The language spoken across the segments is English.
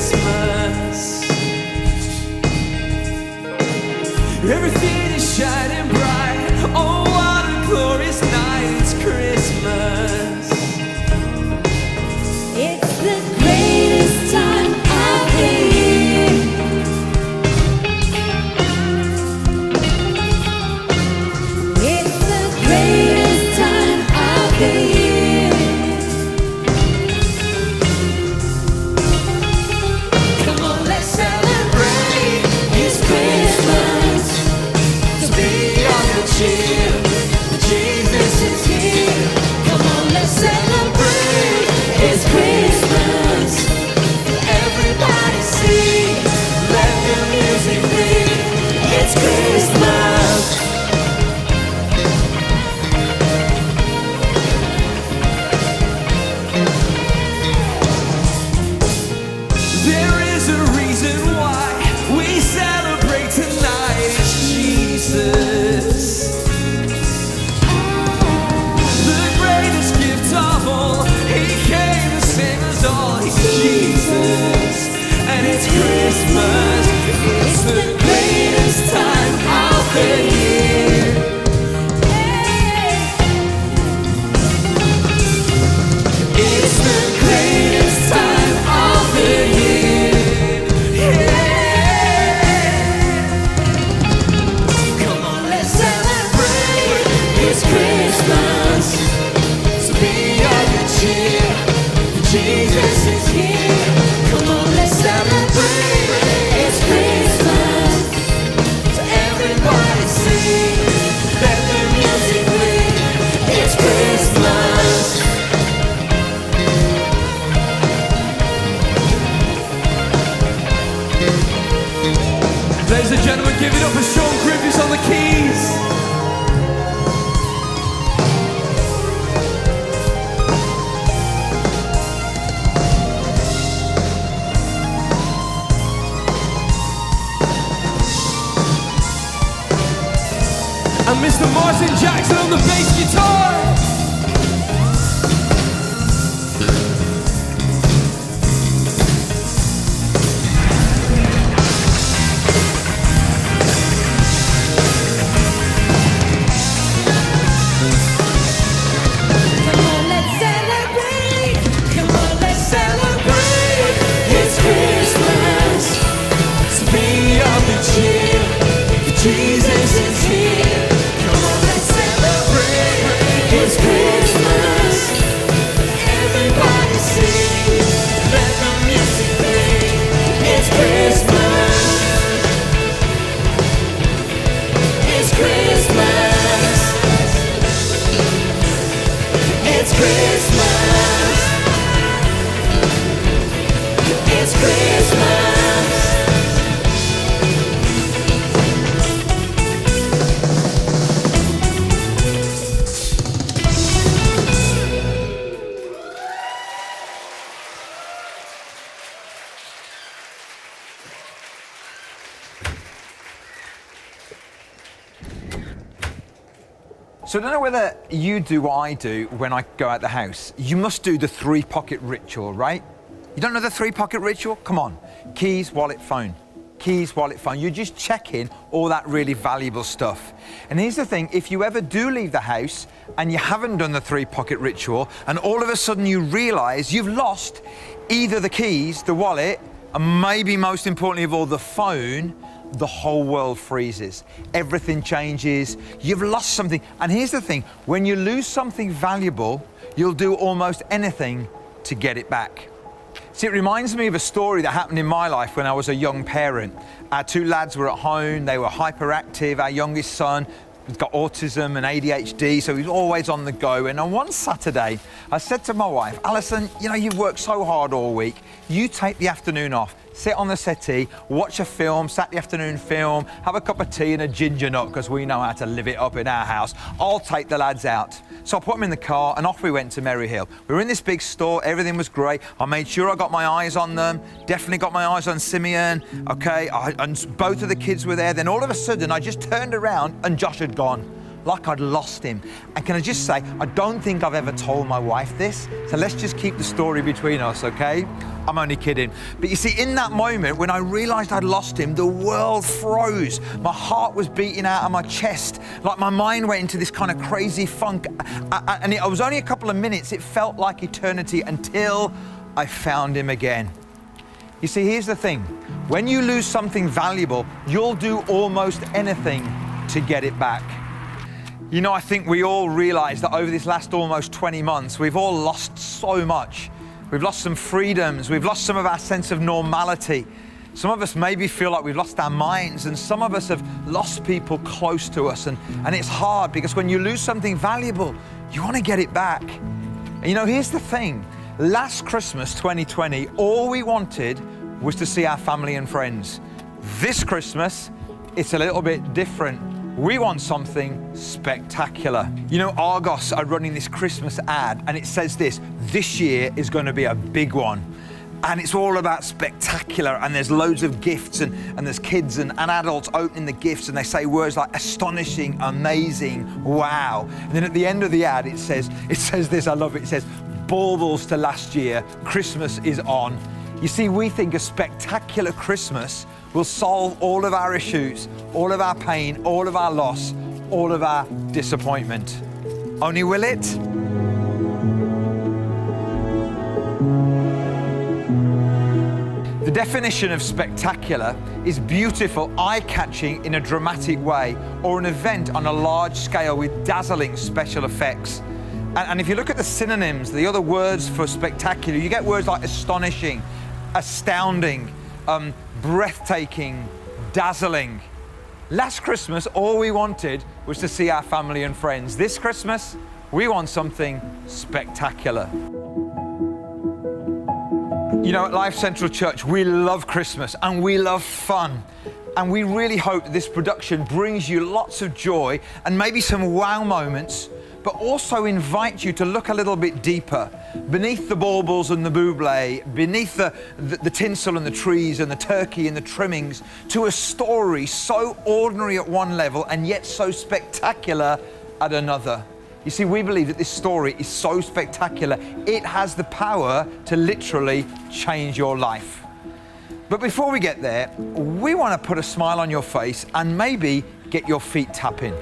Christmas. Everything is shining bright. Oh, what a glorious night. It's Christmas. It's the greatest time of the year. It's the greatest time of the year. Come on, let's celebrate. It's Christmas. So be on your cheer. Jesus is here. Come on, let's celebrate. It's Christmas. Everybody sing. Let the music ring. It's Christmas. There is a reason why we celebrate tonight. It's Jesus. The greatest gift of all. He came to save us all. He's Jesus. And it's Christmas. It's the greatest time of the year. It's the greatest time of the year. Come on, let's celebrate. It's Christmas. So be on your cheer. Jesus is here. Come on, let's celebrate. It's Christmas. So everybody sing. Let the music ring. It's Christmas. Ladies and gentlemen, give it up for Sean Griffiths on the keys. And Mr. Martin Jackson on the bass guitar. Come on, let's celebrate. Come on, let's celebrate. It's Christmas. So be on the cheer. Jesus is here. Come on, let's celebrate. It's Christmas. Everybody sing. Let the music play. It's Christmas. It's Christmas. It's Christmas. It's Christmas. So I don't know whether you do what I do when I go out the house. You must do the 3-pocket ritual, right? You don't know the 3-pocket ritual? Come on. Keys, wallet, phone. Keys, wallet, phone. You're just checking all that really valuable stuff. And here's the thing, if you ever do leave the house and you haven't done the 3-pocket ritual and all of a sudden you realise you've lost either the keys, the wallet, and maybe most importantly of all, the phone, the whole world freezes. Everything changes. You've lost something. And here's the thing, when you lose something valuable, you'll do almost anything to get it back. See, it reminds me of a story that happened in my life when I was a young parent. Our 2 lads were at home, they were hyperactive. Our youngest son has got autism and ADHD, so he's always on the go. And on one Saturday, I said to my wife, Alison, you know, you've worked so hard all week. You take the afternoon off. Sit on the settee, watch a film, Saturday afternoon film, have a cup of tea and a ginger nut, because we know how to live it up in our house. I'll take the lads out. So I put them in the car and off we went to Maryhill. We were in this big store, everything was great. I made sure I got my eyes on them, definitely got my eyes on Simeon, okay, and both of the kids were there. Then all of a sudden I just turned around and Josh had gone. like I'd lost him. And can I just say, I don't think I've ever told my wife this, so let's just keep the story between us, okay? I'm only kidding. But you see, in that moment, when I realized I'd lost him, the world froze. My heart was beating out of my chest, like my mind went into this kind of crazy funk. And it was only a couple of minutes, it felt like eternity until I found him again. You see, here's the thing. When you lose something valuable, you'll do almost anything to get it back. You know, I think we all realize that over this last almost 20 months, we've all lost so much. We've lost some freedoms. We've lost some of our sense of normality. Some of us maybe feel like we've lost our minds, and some of us have lost people close to us. And it's hard because when you lose something valuable, you want to get it back. And you know, here's the thing. Last Christmas, 2020, all we wanted was to see our family and friends. This Christmas, it's a little bit different. We want something spectacular. You know, Argos are running this Christmas ad, and it says this year is going to be a big one. And it's all about spectacular, and there's loads of gifts, and there's kids and adults opening the gifts, and they say words like astonishing, amazing, wow. And then at the end of the ad, it says this, I love it, it says, baubles to last year, Christmas is on. You see, we think a spectacular Christmas will solve all of our issues, all of our pain, all of our loss, all of our disappointment. Only will it? The definition of spectacular is beautiful, eye-catching in a dramatic way, or an event on a large scale with dazzling special effects. And if you look at the synonyms, the other words for spectacular, you get words like astonishing, astounding, breathtaking, dazzling. Last Christmas, all we wanted was to see our family and friends. This Christmas, we want something spectacular. You know, at Lifecentral Church, we love Christmas and we love fun. And we really hope that this production brings you lots of joy and maybe some wow moments, but also invite you to look a little bit deeper, beneath the baubles and the buble, beneath the tinsel and the trees and the turkey and the trimmings, to a story so ordinary at one level and yet so spectacular at another. You see, we believe that this story is so spectacular, it has the power to literally change your life. But before we get there, we want to put a smile on your face and maybe get your feet tapping.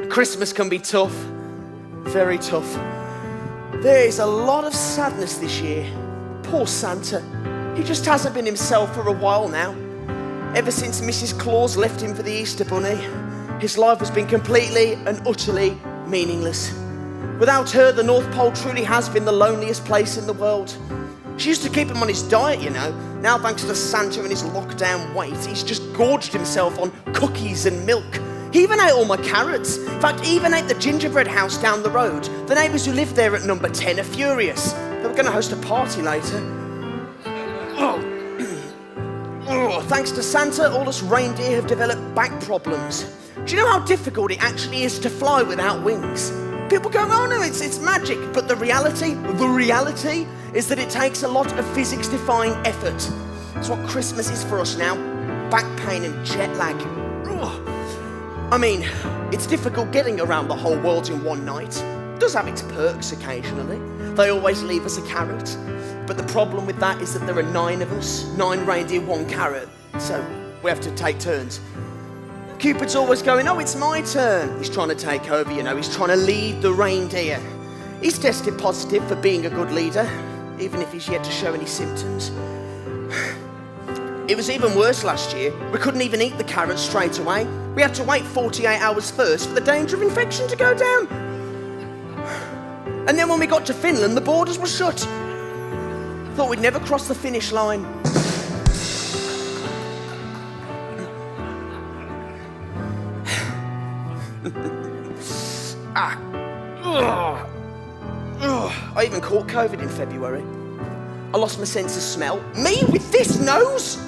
Christmas can be tough, very tough. There is a lot of sadness this year. Poor Santa. He just hasn't been himself for a while now. Ever since Mrs. Claus left him for the Easter Bunny, his life has been completely and utterly meaningless. Without her, the North Pole truly has been the loneliest place in the world. She used to keep him on his diet, you know. Now, thanks to Santa and his lockdown weight, he's just gorged himself on cookies and milk. He even ate all my carrots. In fact, he even ate the gingerbread house down the road. The neighbours who live there at number 10 are furious. They were going to host a party later. Thanks to Santa, all us reindeer have developed back problems. Do you know how difficult it actually is to fly without wings? People go, oh no, it's magic. But the reality is that it takes a lot of physics-defying effort. That's what Christmas is for us now. Back pain and jet lag. I mean, it's difficult getting around the whole world in one night. It does have its perks occasionally. They always leave us a carrot. But the problem with that is that there are 9 of us, 9 reindeer, 1 carrot. So we have to take turns. Cupid's always going, oh, it's my turn. He's trying to take over, you know. He's trying to lead the reindeer. He's tested positive for being a good leader, even if he's yet to show any symptoms. It was even worse last year. We couldn't even eat the carrots straight away. We had to wait 48 hours first for the danger of infection to go down. And then when we got to Finland, the borders were shut. Thought we'd never cross the finish line. I even caught COVID in February. I lost my sense of smell. Me with this nose?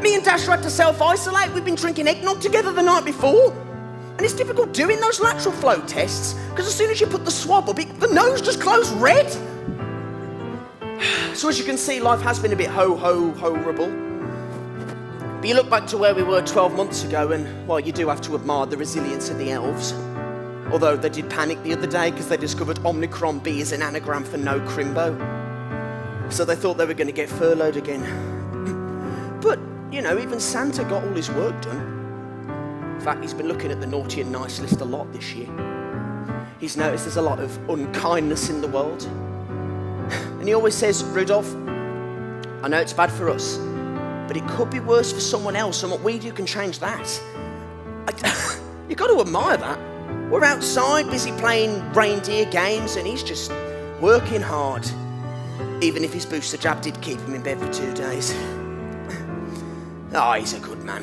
Me and Dasher had to self-isolate. We've been drinking eggnog together the night before. And it's difficult doing those lateral flow tests because as soon as you put the swab up, the nose just glows red. So as you can see, life has been a bit horrible. But you look back to where we were 12 months ago and, well, you do have to admire the resilience of the elves. Although they did panic the other day because they discovered Omicron B is an anagram for no crimbo. So they thought they were going to get furloughed again. But, you know, even Santa got all his work done. In fact, he's been looking at the naughty and nice list a lot this year. He's noticed there's a lot of unkindness in the world. And he always says, Rudolph, I know it's bad for us, but it could be worse for someone else, and what we do can change that. You've got to admire that. We're outside, busy playing reindeer games, and he's just working hard. Even if his booster jab did keep him in bed for 2 days. Oh, he's a good man.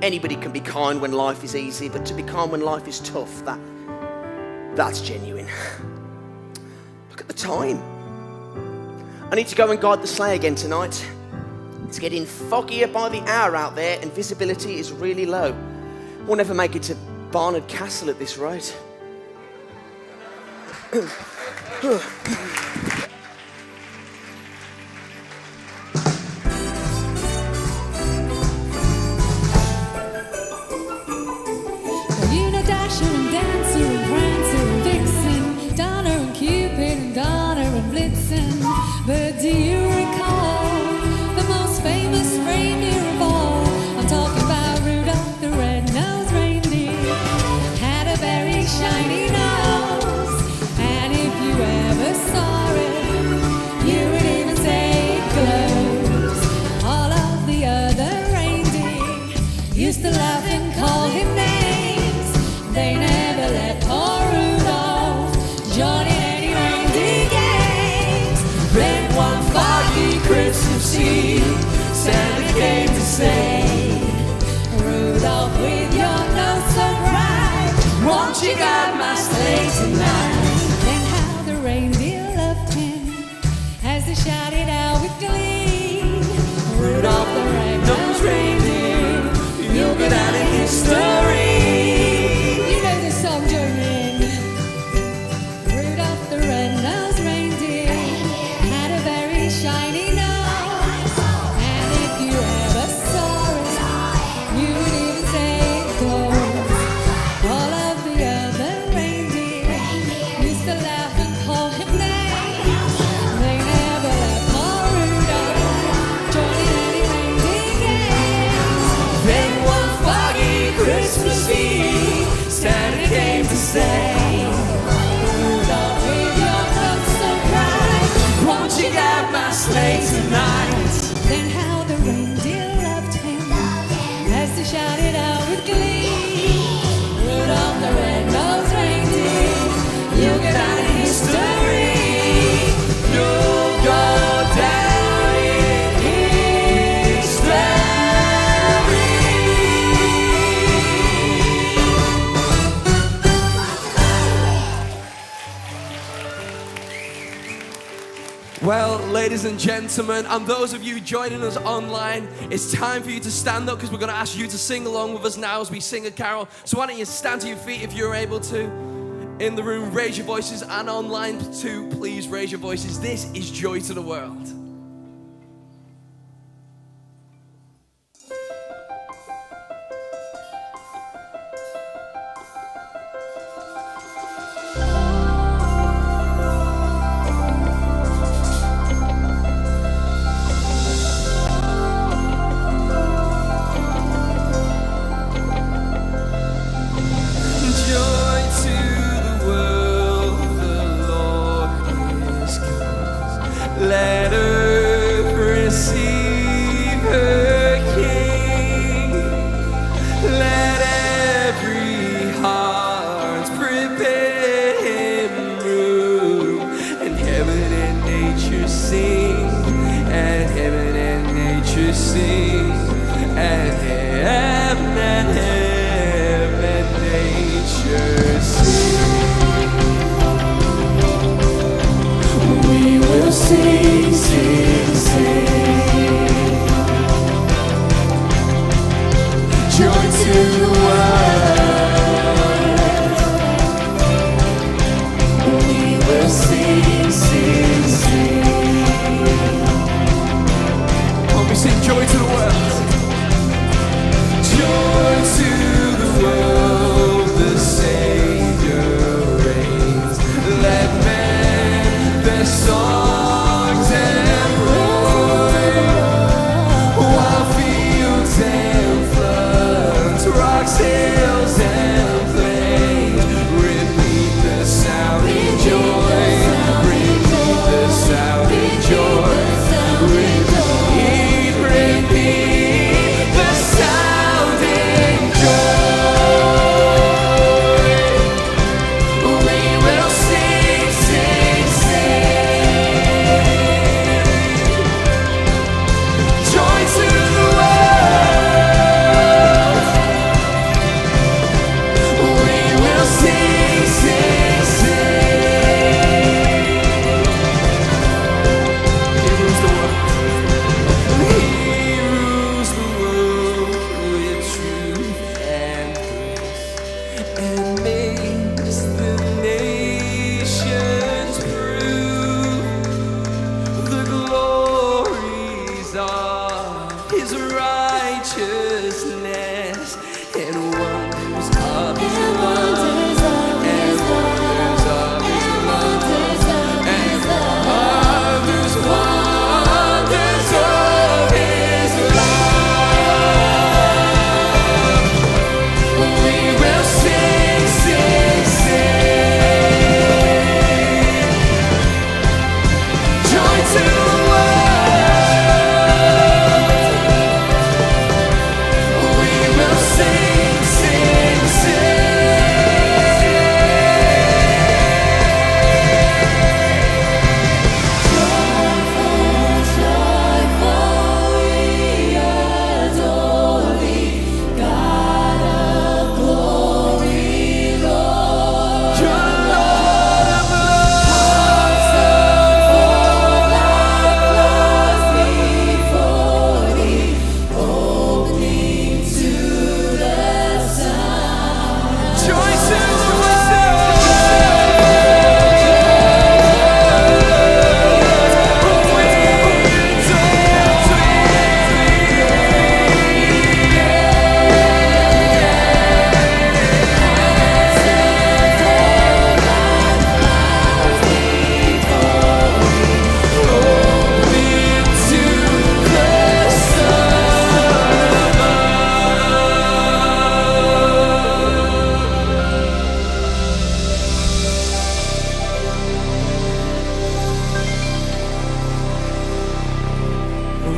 Anybody can be kind when life is easy, but to be kind when life is tough, that's genuine. Look at the time. I need to go and guide the sleigh again tonight. It's getting foggier by the hour out there and visibility is really low. We'll never make it to Barnard Castle at this rate. Dasher and Dancer and Prancer and Vixen, Donner and Cupid and Donner and Blitzen. But do you recall the most famous reindeer of all? I'm talking about Rudolph the Red-Nosed Reindeer. Had a very shiny nose, and if you ever saw it, you would even say it glows. All of the other reindeer used to laugh and call him names. They never let poor Rudolph join in any reindeer games. Then one foggy Christmas Eve, Santa came to say, Rudolph, with your nose so bright, won't you guide my sleigh tonight? Then how the reindeer loved him as they shouted out with glee, Rudolph the red-nosed reindeer, you'll go down in history. Say, Rudolph, with your nose so bright, won't you guide my sleigh tonight? Then how the reindeer loved him as they shouted out with glee, Rudolph the red-nosed reindeer, you'll get out of history. You'll go down in history. Well, ladies and gentlemen, and those of you joining us online, it's time for you to stand up because we're going to ask you to sing along with us now as we sing a carol. So why don't you stand to your feet if you're able to. In the room, raise your voices, and online too, please raise your voices. This is Joy to the World. Let earth receive her King. Let every heart prepare him room. And heaven and nature sing. And heaven and nature sing. And heaven and nature sing. We will sing, sing, sing. Joy to the world. Joy to the world, the Savior reigns. Let men their songs employ, while fields and floods, rocks, hills and plains repeat the sound in joy. Repeat the sound in joy. Repeat the sound in joy. We will sing, sing, sing. Joy to the world. We will sing, sing, sing. He rules the world. He rules the world with truth and grace, and makes the nations prove the glories of His righteousness and wonders of His love. And wonders of His love. And wonders of His love. We will sing, sing, sing. Joy to the world. We will sing, sing, sing.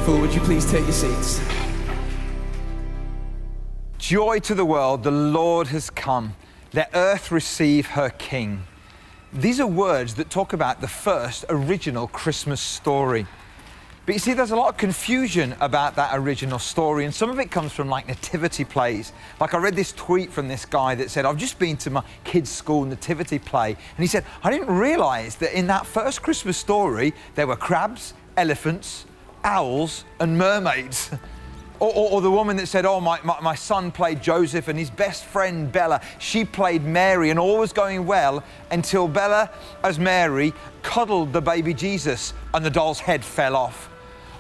Would you please take your seats? Joy to the world, the Lord has come. Let earth receive her King. These are words that talk about the first original Christmas story. But you see, there's a lot of confusion about that original story, and some of it comes from like nativity plays. Like I read this tweet from this guy that said, I've just been to my kids' school nativity play, and he said, I didn't realize that in that first Christmas story, there were crabs, elephants, owls, and mermaids. Or the woman that said, oh, my son played Joseph, and his best friend Bella, she played Mary, and all was going well until Bella, as Mary, cuddled the baby Jesus and the doll's head fell off.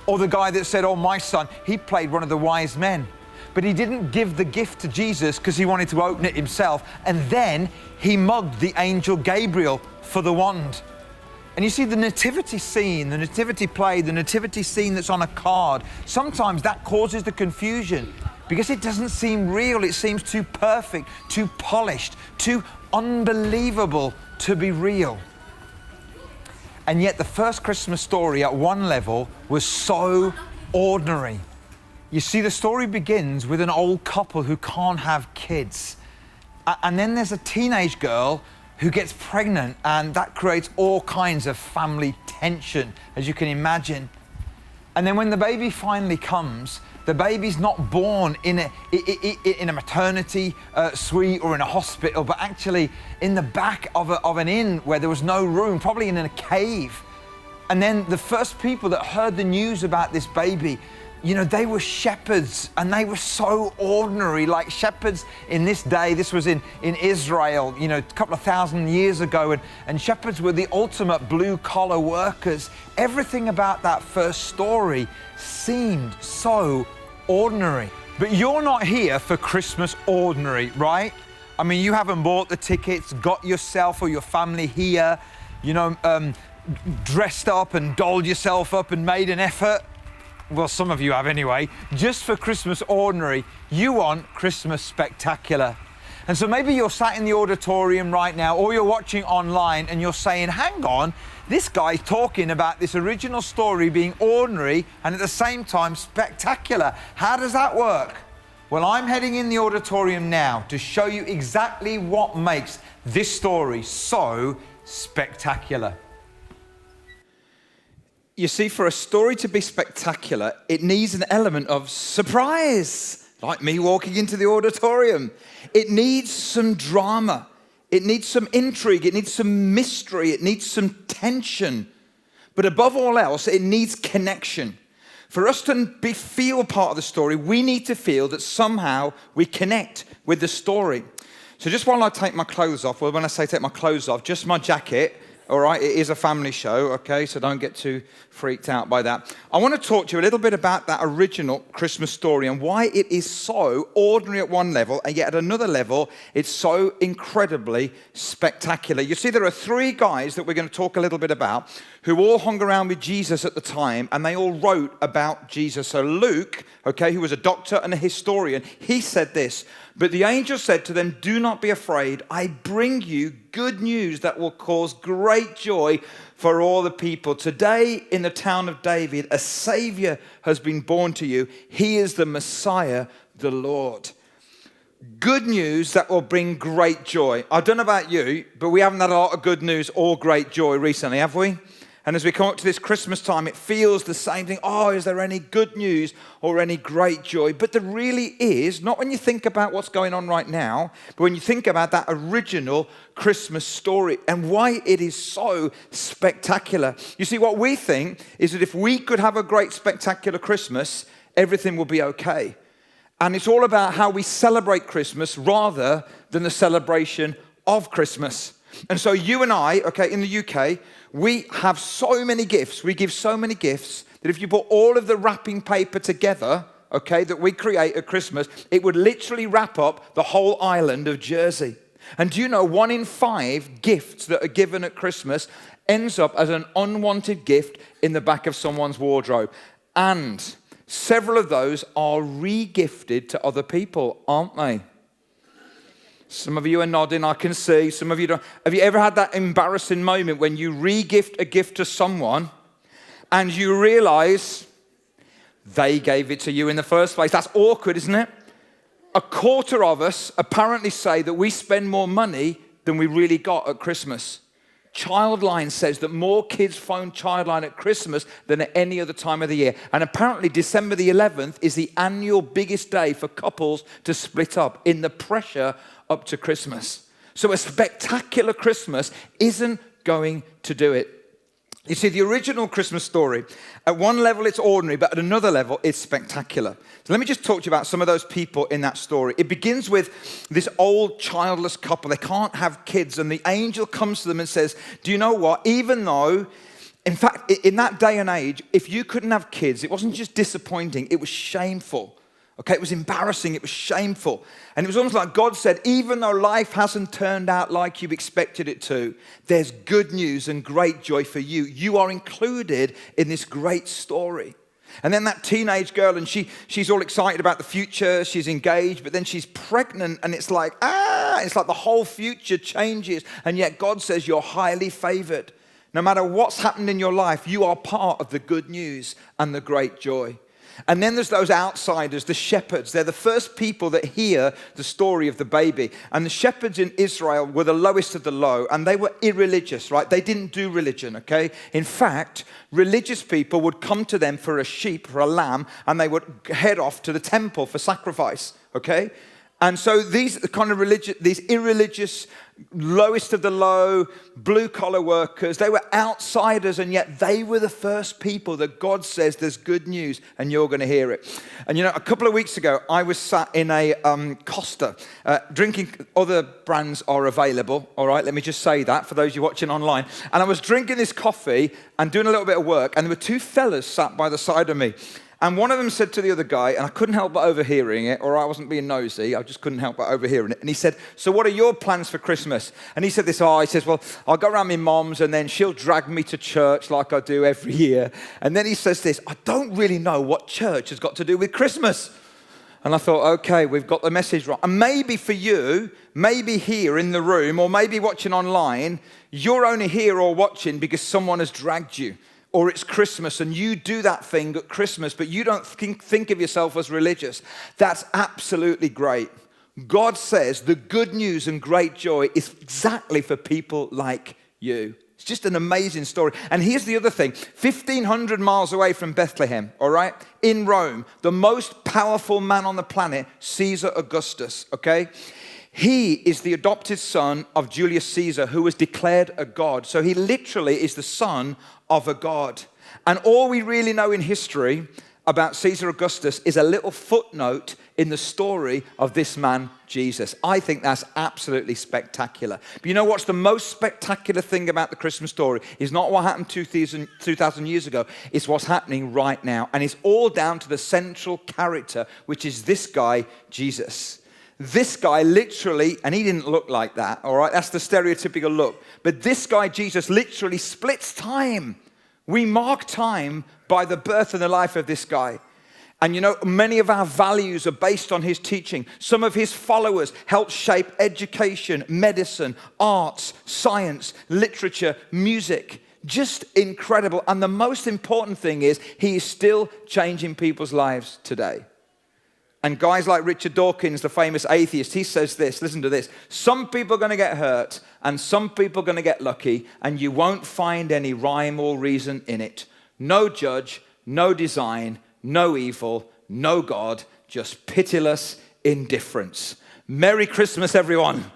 Or the guy that said, oh, my son, he played one of the wise men, but he didn't give the gift to Jesus because he wanted to open it himself, and then he mugged the angel Gabriel for the wand. And you see, the nativity scene, the nativity play, the nativity scene that's on a card, sometimes that causes the confusion because it doesn't seem real. It seems too perfect, too polished, too unbelievable to be real. And yet the first Christmas story at one level was so ordinary. You see, the story begins with an old couple who can't have kids. And then there's a teenage girl who gets pregnant, and that creates all kinds of family tension, as you can imagine. And then when the baby finally comes, the baby's not born in a maternity suite or in a hospital, but actually in the back of an inn where there was no room, probably in a cave. And then the first people that heard the news about this baby, you know, they were shepherds and they were so ordinary, like shepherds in this day. This was in Israel, you know, a couple of thousand years ago, and shepherds were the ultimate blue collar workers. Everything about that first story seemed so ordinary. But you're not here for Christmas ordinary, right? I mean, you haven't bought the tickets, got yourself or your family here, you know, dressed up and dolled yourself up and made an effort. Well, some of you have anyway. Just for Christmas ordinary, you want Christmas spectacular. And so maybe you're sat in the auditorium right now, or you're watching online and you're saying, hang on, this guy's talking about this original story being ordinary and at the same time spectacular. How does that work? Well, I'm heading in the auditorium now to show you exactly what makes this story so spectacular. You see, for a story to be spectacular, it needs an element of surprise, like me walking into the auditorium. It needs some drama. It needs some intrigue. It needs some mystery. It needs some tension. But above all else, it needs connection. For us to feel part of the story, we need to feel that somehow we connect with the story. So just while I take my clothes off, well, when I say take my clothes off, just my jacket. All right, it is a family show, okay, so don't get too freaked out by that. I want to talk to you a little bit about that original Christmas story and why it is so ordinary at one level, and yet at another level, it's so incredibly spectacular. You see, there are three guys that we're going to talk a little bit about who all hung around with Jesus at the time, and they all wrote about Jesus. So Luke, okay, who was a doctor and a historian, he said this, "But the angel said to them, 'Do not be afraid. I bring you good news that will cause great joy for all the people. Today in the town of David, a Savior has been born to you. He is the Messiah, the Lord.'" Good news that will bring great joy. I don't know about you, but we haven't had a lot of good news or great joy recently, have we? And as we come up to this Christmas time, it feels the same thing. Oh, is there any good news or any great joy? But there really is, not when you think about what's going on right now, but when you think about that original Christmas story and why it is so spectacular. You see, what we think is that if we could have a great, spectacular Christmas, everything will be okay. And it's all about how we celebrate Christmas rather than the celebration of Christmas. And so you and I, okay, in the UK, we have so many gifts. We give so many gifts that if you put all of the wrapping paper together, okay, that we create at Christmas, it would literally wrap up the whole island of Jersey. And do you know 1 in 5 gifts that are given at Christmas ends up as an unwanted gift in the back of someone's wardrobe? And several of those are re-gifted to other people, aren't they? Some of you are nodding, I can see. Some of you don't. Have you ever had that embarrassing moment when you re-gift a gift to someone and you realize they gave it to you in the first place? That's awkward, isn't it? 1/4 of us apparently say that we spend more money than we really got at Christmas. Childline says that more kids phone Childline at Christmas than at any other time of the year. And apparently December the 11th is the annual biggest day for couples to split up in the pressure up to Christmas. So a spectacular Christmas isn't going to do it. You see, the original Christmas story, at one level it's ordinary, but at another level it's spectacular. So let me just talk to you about some of those people in that story. It begins with this old childless couple. They can't have kids, and the angel comes to them and says, do you know what? Even though, in fact, in that day and age, if you couldn't have kids, it wasn't just disappointing, it was shameful. Okay, it was embarrassing, it was shameful. And it was almost like God said, even though life hasn't turned out like you expected it to, there's good news and great joy for you. You are included in this great story. And then that teenage girl, and she's all excited about the future, she's engaged, but then she's pregnant, and it's like the whole future changes. And yet God says you're highly favored. No matter what's happened in your life, you are part of the good news and the great joy. And then there's those outsiders, the shepherds. They're the first people that hear the story of the baby. And the shepherds in Israel were the lowest of the low, and they were irreligious, right? They didn't do religion, okay? In fact, religious people would come to them for a sheep, for a lamb, and they would head off to the temple for sacrifice, okay? And so these irreligious lowest of the low, blue-collar workers. They were outsiders, and yet they were the first people that God says there's good news, and you're going to hear it. And a couple of weeks ago, I was sat in a Costa, drinking. Other brands are available, all right? Let me just say that for those of you watching online. And I was drinking this coffee and doing a little bit of work, and there were two fellas sat by the side of me. And one of them said to the other guy, and I couldn't help but overhearing it, or I wasn't being nosy, I just couldn't help but overhearing it. And he said, so what are your plans for Christmas? And he said this, he says, well, I'll go around my mom's and then she'll drag me to church like I do every year. And then he says this, I don't really know what church has got to do with Christmas. And I thought, okay, we've got the message right. And maybe for you, maybe here in the room, or maybe watching online, you're only here or watching because someone has dragged you. Or it's Christmas and you do that thing at Christmas, but you don't think of yourself as religious. That's absolutely great. God says the good news and great joy is exactly for people like you. It's just an amazing story. And here's the other thing. 1,500 miles away from Bethlehem, all right, in Rome, the most powerful man on the planet, Caesar Augustus, okay? He is the adopted son of Julius Caesar, who was declared a god. So he literally is the son of a god. And all we really know in history about Caesar Augustus is a little footnote in the story of this man, Jesus. I think that's absolutely spectacular. But you know what's the most spectacular thing about the Christmas story is not what happened 2,000 years ago. It's what's happening right now. And it's all down to the central character, which is this guy, Jesus. This guy literally, and he didn't look like that, all right? That's the stereotypical look. But this guy, Jesus, literally splits time. We mark time by the birth and the life of this guy. And many of our values are based on his teaching. Some of his followers helped shape education, medicine, arts, science, literature, music. Just incredible. And the most important thing is he is still changing people's lives today. And guys like Richard Dawkins, the famous atheist, he says this, listen to this. Some people are going to get hurt and some people are going to get lucky and you won't find any rhyme or reason in it. No judge, no design, no evil, no God, just pitiless indifference. Merry Christmas, everyone.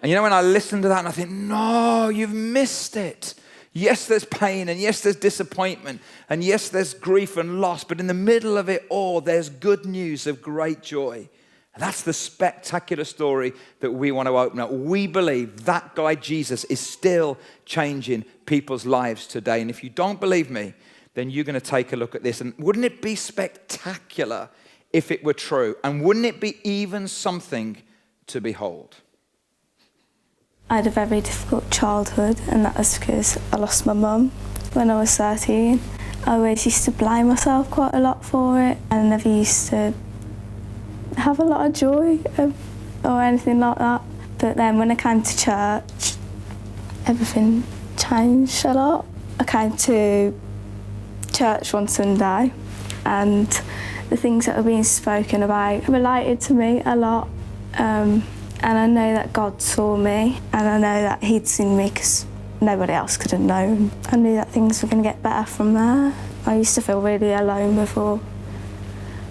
And when I listen to that and I think, no, you've missed it. Yes, there's pain, and yes, there's disappointment, and yes, there's grief and loss, but in the middle of it all, there's good news of great joy. And that's the spectacular story that we want to open up. We believe that guy, Jesus, is still changing people's lives today. And if you don't believe me, then you're going to take a look at this. And wouldn't it be spectacular if it were true? And wouldn't it be even something to behold? I had a very difficult childhood, and that was because I lost my mum when I was 13. I always used to blame myself quite a lot for it. I never used to have a lot of joy or anything like that. But then when I came to church, everything changed a lot. I came to church one Sunday and the things that were being spoken about related to me a lot. And I know that God saw me, and I know that he'd seen me because nobody else could have known. I knew that things were going to get better from there. I used to feel really alone before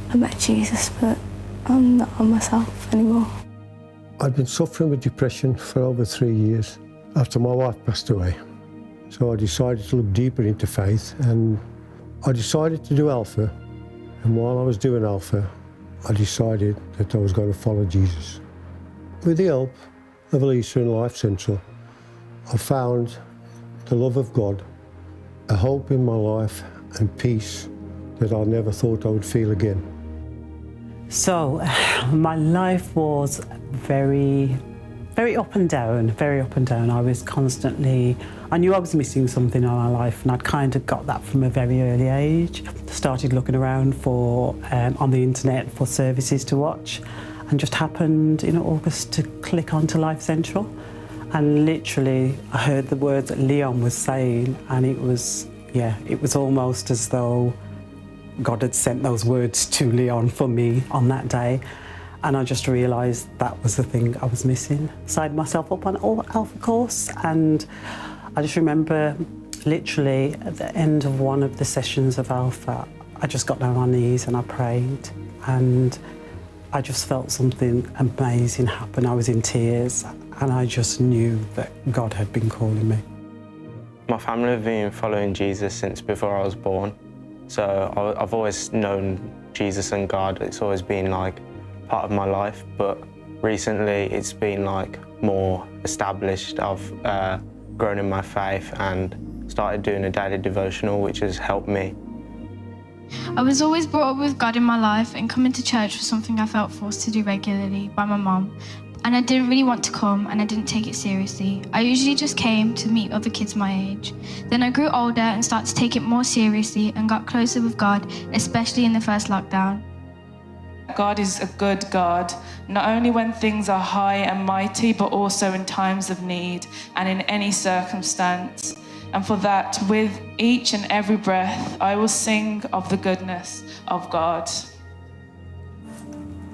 I met Jesus, but I'm not on myself anymore. I'd been suffering with depression for over 3 years after my wife passed away. So I decided to look deeper into faith, and I decided to do Alpha. And while I was doing Alpha, I decided that I was going to follow Jesus. With the help of Elisa and Lifecentral, I found the love of God, a hope in my life and peace that I never thought I would feel again. So my life was very up and down, I was constantly, I knew I was missing something in my life, and I'd kind of got that from a very early age. Started looking around for, on the internet for services to watch, and just happened in August to click onto Lifecentral. And literally, I heard the words that Leon was saying, and it was almost as though God had sent those words to Leon for me on that day. And I just realised that was the thing I was missing. Signed myself up on an Alpha course, and I just remember literally at the end of one of the sessions of Alpha, I just got down on my knees and I prayed, and I just felt something amazing happen. I was in tears, and I just knew that God had been calling me. My family have been following Jesus since before I was born. So I've always known Jesus and God. It's always been like part of my life, but recently it's been like more established. I've grown in my faith and started doing a daily devotional, which has helped me. I was always brought up with God in my life, and coming to church was something I felt forced to do regularly by my mum. And I didn't really want to come, and I didn't take it seriously. I usually just came to meet other kids my age. Then I grew older and started to take it more seriously and got closer with God, especially in the first lockdown. God is a good God, not only when things are high and mighty, but also in times of need and in any circumstance. And for that, with each and every breath, I will sing of the goodness of God.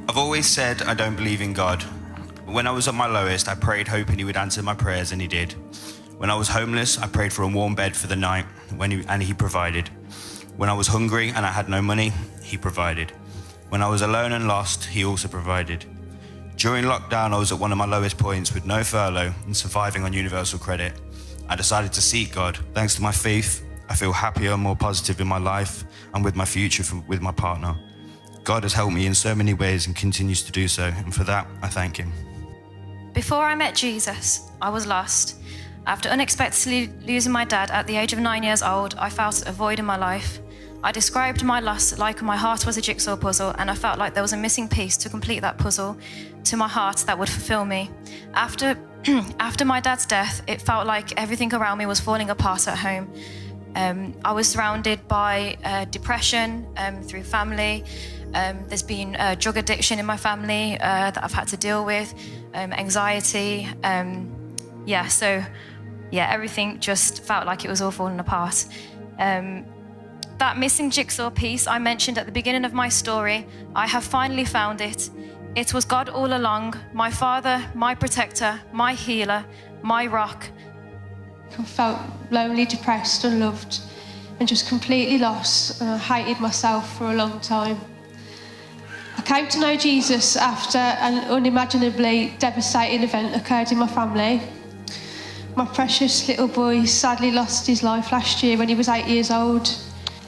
I've always said I don't believe in God. When I was at my lowest, I prayed hoping he would answer my prayers, and he did. When I was homeless, I prayed for a warm bed for the night, and he provided. When I was hungry and I had no money, he provided. When I was alone and lost, he also provided. During lockdown, I was at one of my lowest points with no furlough and surviving on universal credit. I decided to seek God. Thanks to my faith, I feel happier and more positive in my life and with my future with my partner. God has helped me in so many ways and continues to do so, and for that, I thank him. Before I met Jesus, I was lost. After unexpectedly losing my dad at the age of 9 years old, I felt a void in my life. I described my loss like my heart was a jigsaw puzzle, and I felt like there was a missing piece to complete that puzzle to my heart that would fulfill me. After my dad's death, it felt like everything around me was falling apart at home. I was surrounded by depression through family. There's been drug addiction in my family that I've had to deal with, anxiety. Everything just felt like it was all falling apart. That missing jigsaw piece I mentioned at the beginning of my story, I have finally found it. It was God all along, my father, my protector, my healer, my rock. I felt lonely, depressed, unloved, and just completely lost. I hated myself for a long time. I came to know Jesus after an unimaginably devastating event occurred in my family. My precious little boy sadly lost his life last year when he was 8 years old.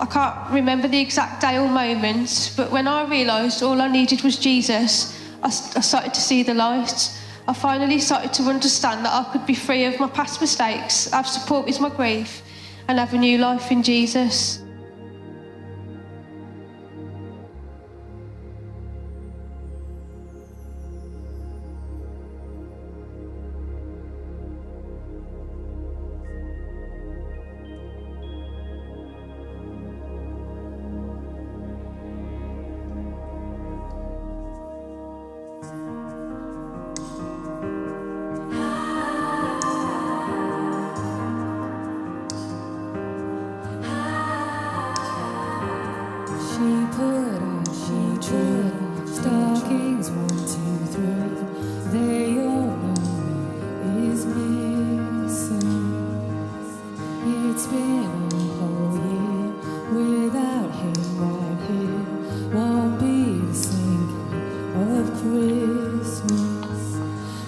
I can't remember the exact day or moment, but when I realised all I needed was Jesus, I started to see the light. I finally started to understand that I could be free of my past mistakes, have support with my grief, and have a new life in Jesus. She put on, she drew stockings 1, 2, 3. They all know is missing. It's been a whole year without him right here. Won't be the same kind of Christmas.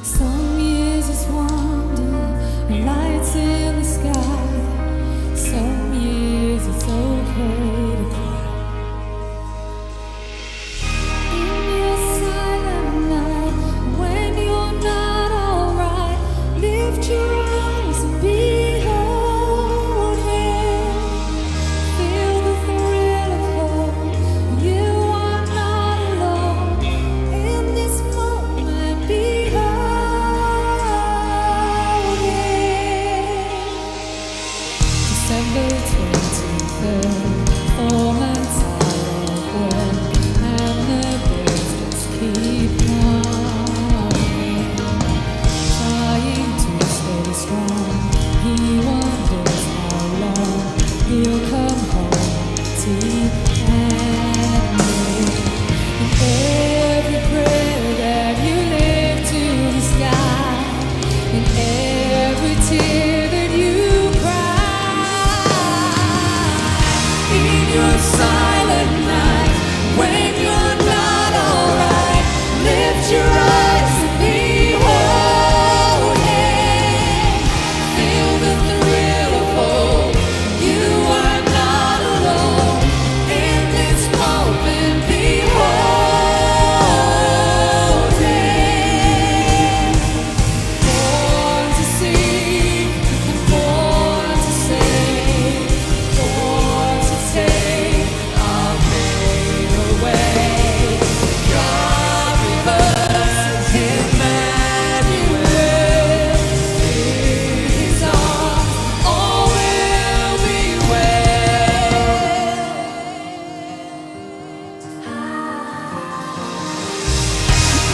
Some years it's wonder and lights in the sky. Some years it's okay to cry. This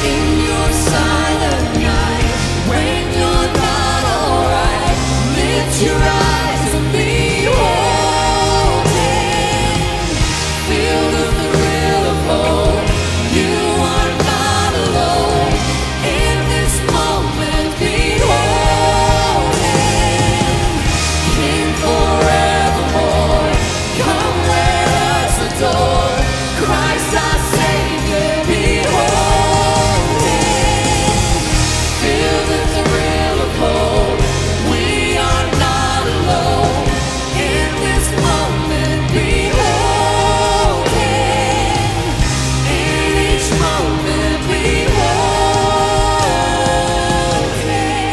In your silent night, when you're not alright, lift your eyes and behold Him. Feel the thrill of hope. You are not alone. In this moment, behold Him. King forevermore, come let us adore Christ our Savior. Behold Him. Feel the thrill of hope. We are not alone. In this moment, behold Him. In each moment, behold Him.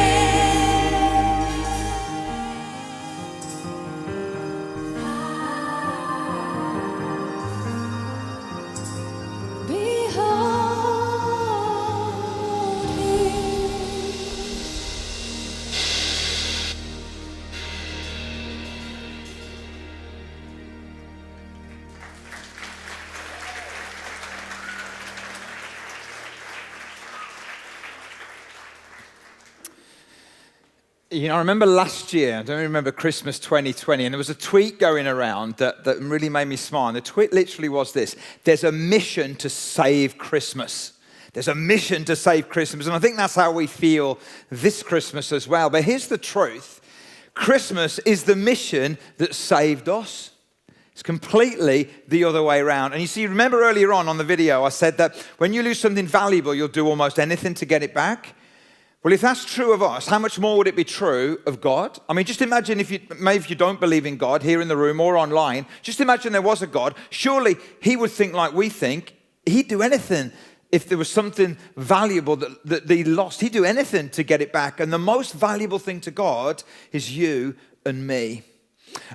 Behold Him. You know, I remember last year, I don't remember Christmas 2020, and there was a tweet going around that really made me smile. And the tweet literally was this: there's a mission to save Christmas. There's a mission to save Christmas. And I think that's how we feel this Christmas as well. But here's the truth. Christmas is the mission that saved us. It's completely the other way around. And you see, remember earlier on the video, I said that when you lose something valuable, you'll do almost anything to get it back. Well, if that's true of us, how much more would it be true of God? I mean, just imagine if you don't believe in God here in the room or online, just imagine there was a God. Surely He would think like we think. He'd do anything if there was something valuable that He lost. He'd do anything to get it back. And the most valuable thing to God is you and me.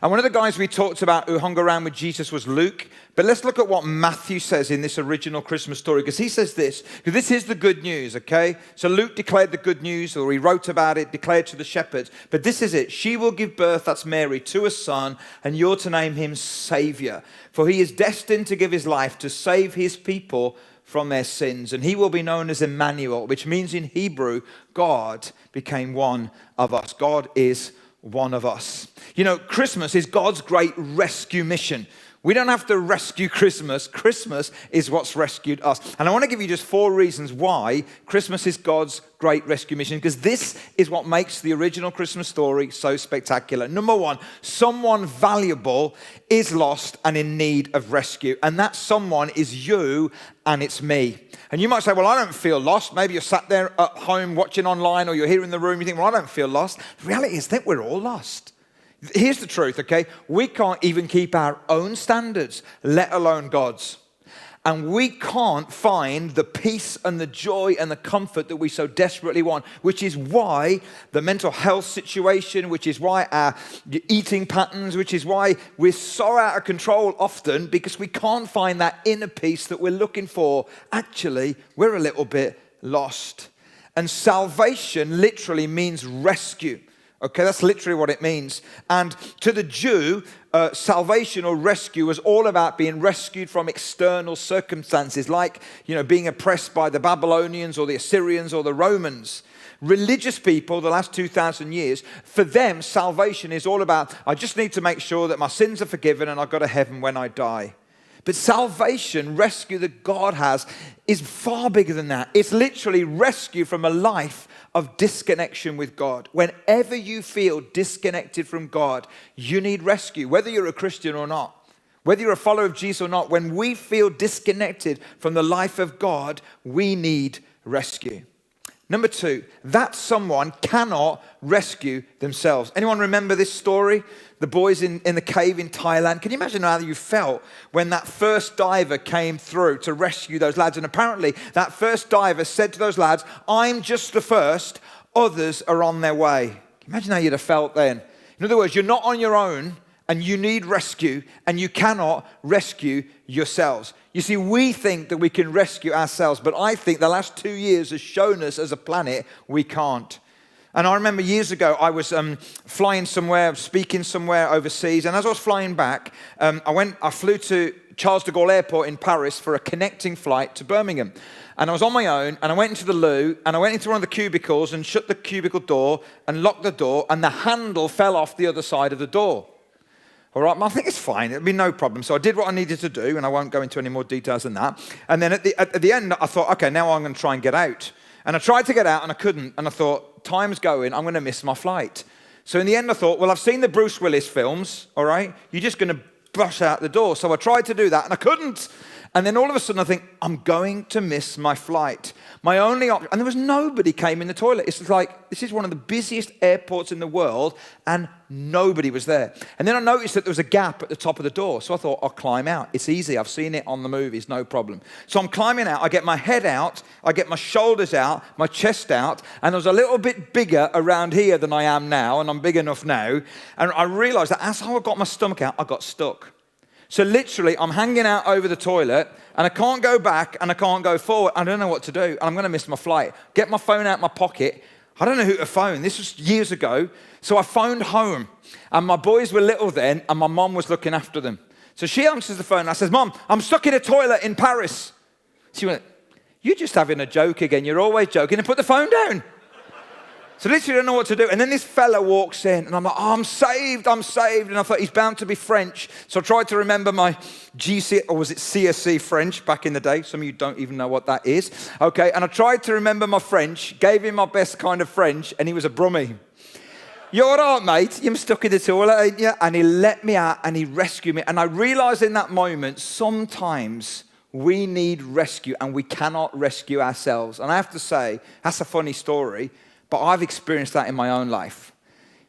And one of the guys we talked about who hung around with Jesus was Luke. But let's look at what Matthew says in this original Christmas story, because he says this, because this is the good news, okay? So Luke declared the good news, or he wrote about it, declared to the shepherds. But this is it. She will give birth, that's Mary, to a son, and you're to name him Savior. For he is destined to give his life to save his people from their sins. And he will be known as Emmanuel, which means in Hebrew, God became one of us. God is one of us. You know, Christmas is God's great rescue mission. We don't have to rescue Christmas. Christmas is what's rescued us. And I want to give you just 4 reasons why Christmas is God's great rescue mission, because this is what makes the original Christmas story so spectacular. Number 1, someone valuable is lost and in need of rescue. And that someone is you and it's me. And you might say, well, I don't feel lost. Maybe you're sat there at home watching online, or you're here in the room. You think, well, I don't feel lost. The reality is that we're all lost. Here's the truth, okay? We can't even keep our own standards, let alone God's. And we can't find the peace and the joy and the comfort that we so desperately want, which is why the mental health situation, which is why our eating patterns, which is why we're so out of control often, because we can't find that inner peace that we're looking for. Actually, we're a little bit lost. And salvation literally means rescue. Okay, that's literally what it means. And to the Jew, salvation or rescue was all about being rescued from external circumstances, like, being oppressed by the Babylonians or the Assyrians or the Romans. Religious people, the last 2,000 years, for them, salvation is all about, I just need to make sure that my sins are forgiven and I go to heaven when I die. But salvation, rescue that God has, is far bigger than that. It's literally rescue from a life of disconnection with God. Whenever you feel disconnected from God, you need rescue, whether you're a Christian or not, whether you're a follower of Jesus or not. When we feel disconnected from the life of God, we need rescue. Number 2, that someone cannot rescue themselves. Anyone remember this story? The boys in the cave in Thailand. Can you imagine how you felt when that first diver came through to rescue those lads? And apparently that first diver said to those lads, I'm just the first, others are on their way. Can you imagine how you'd have felt then? In other words, you're not on your own and you need rescue, and you cannot rescue yourselves. You see, we think that we can rescue ourselves, but I think the last 2 years has shown us as a planet we can't. And I remember years ago, I was flying somewhere, speaking somewhere overseas, and as I was flying back, I flew to Charles de Gaulle Airport in Paris for a connecting flight to Birmingham. And I was on my own, and I went into the loo, and I went into one of the cubicles and shut the cubicle door and locked the door, and the handle fell off the other side of the door. All right, I think it's fine. It'll be no problem. So I did what I needed to do, and I won't go into any more details than that. And then at the end, I thought, okay, now I'm going to try and get out. And I tried to get out, and I couldn't. And I thought, time's going. I'm going to miss my flight. So in the end, I thought, well, I've seen the Bruce Willis films, all right? You're just going to brush out the door. So I tried to do that, and I couldn't. And then all of a sudden I think, I'm going to miss my flight. My only option, and there was nobody came in the toilet. It's like, this is one of the busiest airports in the world, and nobody was there. And then I noticed that there was a gap at the top of the door. So I thought, I'll climb out. It's easy. I've seen it on the movies, no problem. So I'm climbing out. I get my head out. I get my shoulders out, my chest out. And I was a little bit bigger around here than I am now, and I'm big enough now. And I realized that as I got my stomach out, I got stuck. So literally, I'm hanging out over the toilet, and I can't go back, and I can't go forward. I don't know what to do, and I'm going to miss my flight. Get my phone out my pocket. I don't know who to phone. This was years ago. So I phoned home, and my boys were little then, and my mom was looking after them. So she answers the phone, and I says, Mom, I'm stuck in a toilet in Paris. She went, you're just having a joke again. You're always joking, and put the phone down. So literally, I don't know what to do. And then this fella walks in, and I'm like, oh, I'm saved. And I thought, he's bound to be French. So I tried to remember my GC, or was it CSC French back in the day? Some of you don't even know what that is. Okay, and I tried to remember my French, gave him my best kind of French, and he was a brummie. You're all right, mate. You're stuck in the toilet, ain't you? And he let me out, and he rescued me. And I realized in that moment, sometimes we need rescue, and we cannot rescue ourselves. And I have to say, that's a funny story, but I've experienced that in my own life.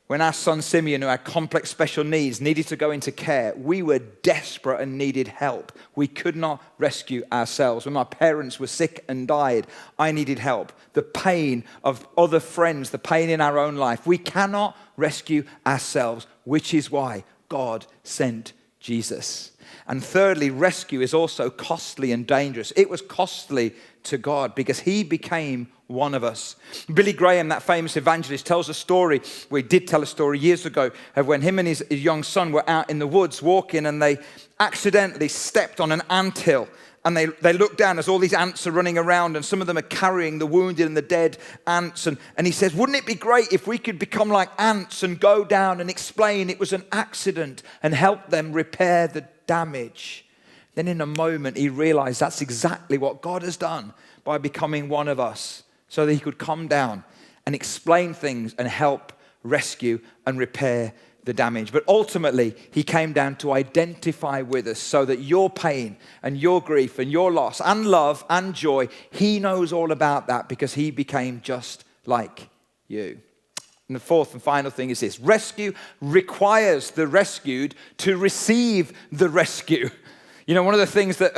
When our son Simeon, who had complex special needs, needed to go into care, we were desperate and needed help. We could not rescue ourselves. When my parents were sick and died, I needed help. The pain of other friends, the pain in our own life. We cannot rescue ourselves, which is why God sent Jesus. And thirdly, rescue is also costly and dangerous. It was costly to God because he became one of us. Billy Graham, that famous evangelist, tells a story, well, he did tell a story years ago, of when him and his young son were out in the woods walking, and they accidentally stepped on an anthill. And they look down as all these ants are running around, and some of them are carrying the wounded and the dead ants. And he says, wouldn't it be great if we could become like ants and go down and explain it was an accident and help them repair the damage? Then in a moment, he realized that's exactly what God has done by becoming one of us, so that he could come down and explain things and help rescue and repair the damage. But ultimately, he came down to identify with us so that your pain and your grief and your loss and love and joy, he knows all about that because he became just like you. And the fourth and final thing is this: rescue requires the rescued to receive the rescue. You know, one of the things that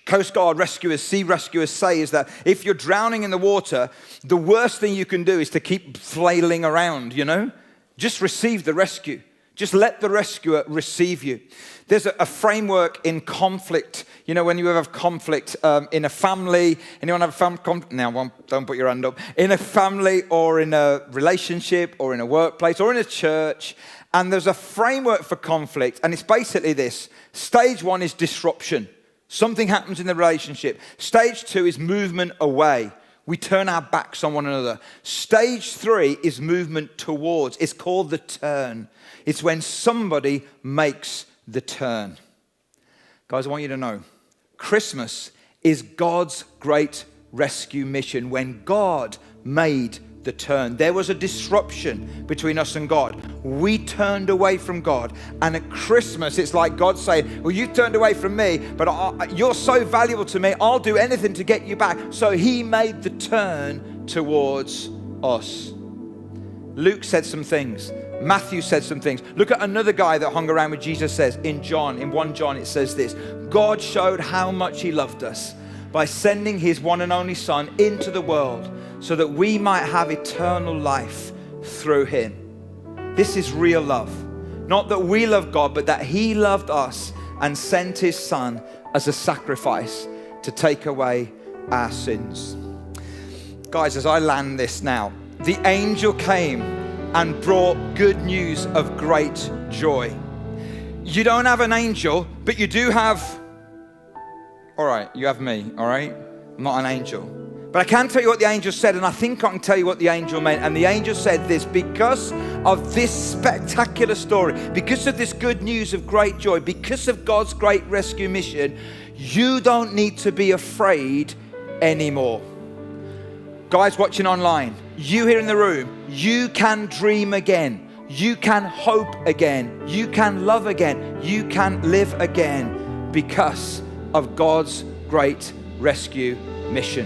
Coast Guard rescuers, sea rescuers say is that if you're drowning in the water, the worst thing you can do is to keep flailing around, you know? Just receive the rescue. Just let the rescuer receive you. There's a framework in conflict. You know, when you have conflict in a family, anyone have a conflict? Now, don't put your hand up. In a family or in a relationship or in a workplace or in a church, and there's a framework for conflict, and it's basically this. Stage one is disruption. Something happens in the relationship. Stage two is movement away. We turn our backs on one another. Stage three is movement towards. It's called the turn. It's when somebody makes the turn. Guys, I want you to know, Christmas is God's great rescue mission. When God made the turn, there was a disruption between us and God. We turned away from God, and at Christmas it's like God saying, well, you turned away from me, but you're so valuable to me, I'll do anything to get you back. So he made the turn towards us. Luke said some things. Matthew said some things. Look at another guy that hung around with Jesus. Says in 1 John it says this: God showed how much he loved us by sending his one and only Son into the world so that we might have eternal life through him. This is real love. Not that we love God, but that he loved us and sent his Son as a sacrifice to take away our sins. Guys, as I land this now, the angel came and brought good news of great joy. You don't have an angel, but you do have, all right, you have me, all right? I'm not an angel. But I can tell you what the angel said, and I think I can tell you what the angel meant. And the angel said this: because of this spectacular story, because of this good news of great joy, because of God's great rescue mission, you don't need to be afraid anymore. Guys watching online, you here in the room, you can dream again. You can hope again. You can love again. You can live again because of God's great rescue mission.